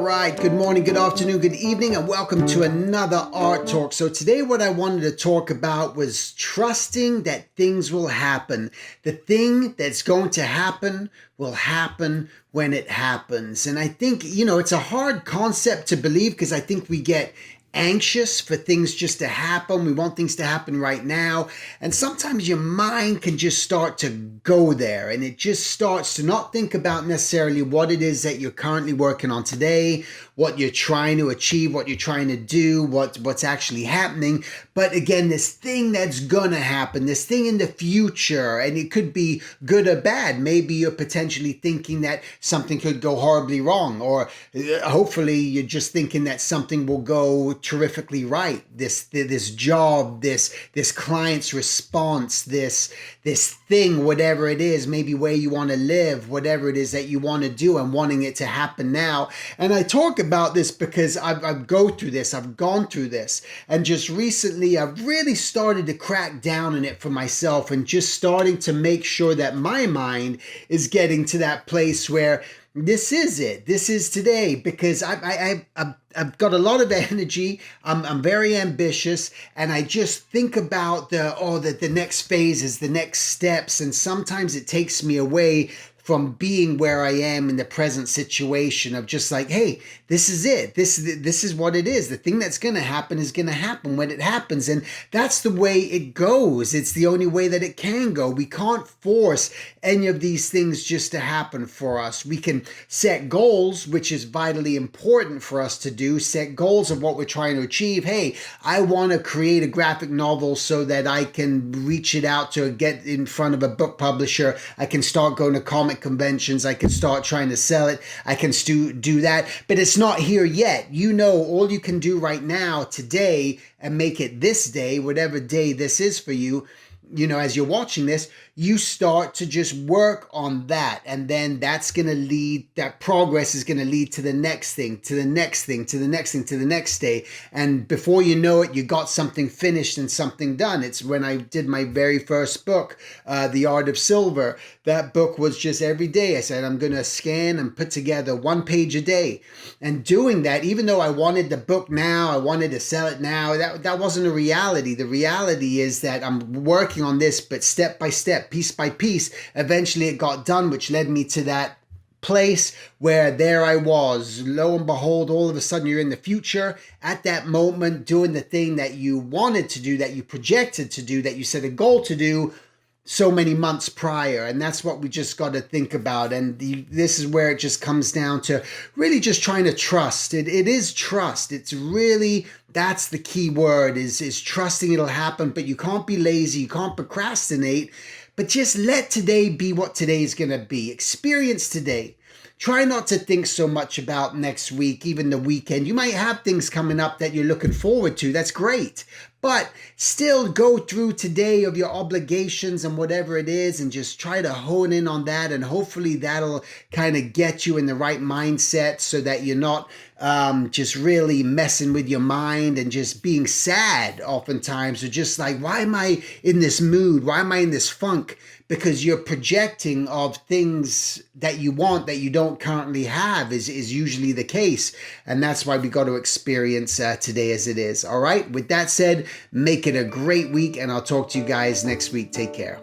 right, good morning, good afternoon, good evening, and welcome to another Art Talk. So today what I wanted to talk about was trusting that things will happen. The thing that's going to happen will happen when it happens. And I think, it's a hard concept to believe because I think we get anxious for things just to happen. We want things to happen right now. And sometimes your mind can just start to go there and it just starts to not think about necessarily what it is that you're currently working on today, what you're trying to achieve, what you're trying to do, what's actually happening. But again, this thing that's gonna happen, this thing in the future, and it could be good or bad. Maybe you're potentially thinking that something could go horribly wrong, or hopefully you're just thinking that something will go terrifically right. This job, this client's response, this thing, whatever it is, maybe where you want to live, whatever it is that you want to do, and wanting it to happen now. And I talk about this because I've gone through this, and just recently I've really started to crack down on it for myself, and just starting to make sure that my mind is getting to that place where this is it. This is today, because I've got a lot of energy. I'm very ambitious, and I just think about the next phases, the next steps, and sometimes it takes me away from being where I am in the present situation of just like, hey, this is it. This is what it is. The thing that's going to happen is going to happen when it happens. And that's the way it goes. It's the only way that it can go. We can't force any of these things just to happen for us. We can set goals, which is vitally important for us to do. Set goals of what we're trying to achieve. Hey, I want to create a graphic novel so that I can reach it out to get in front of a book publisher. I can start going to comic conventions. I can start trying to sell it. I can do that, but it's not here yet. All you can do right now, today, and make it this day, whatever day this is for you, as you're watching this, you start to just work on that. And then that progress is going to lead to the next thing, to the next thing, to the next thing, to the next day. And before you know it, you got something finished and something done. It's when I did my very first book, The Art of Silver. That book was just every day. I said, I'm going to scan and put together 1 page a day. And doing that, even though I wanted the book now, I wanted to sell it now, that wasn't a reality. The reality is that I'm working on this, but step by step, piece by piece, eventually it got done, which led me to that place where there I was. Lo and behold, all of a sudden you're in the future at that moment doing the thing that you wanted to do, that you projected to do, that you set a goal to do so many months prior. And that's what we just got to think about. And this is where it just comes down to really just trying to trust. It is trust. It's really, that's the key word, is trusting it'll happen. But you can't be lazy. You can't procrastinate. But just let today be what today is going to be. Experience today. Try not to think so much about next week, even the weekend. You might have things coming up that you're looking forward to. That's great. But still go through today of your obligations and whatever it is, and just try to hone in on that. And hopefully that'll kind of get you in the right mindset so that you're not just really messing with your mind and just being sad oftentimes, or just like, why am I in this mood? Why am I in this funk? Because you're projecting of things that you want that you don't currently have is usually the case. And that's why we got to experience today as it is. All right. With that said, make it a great week, and I'll talk to you guys next week. Take care.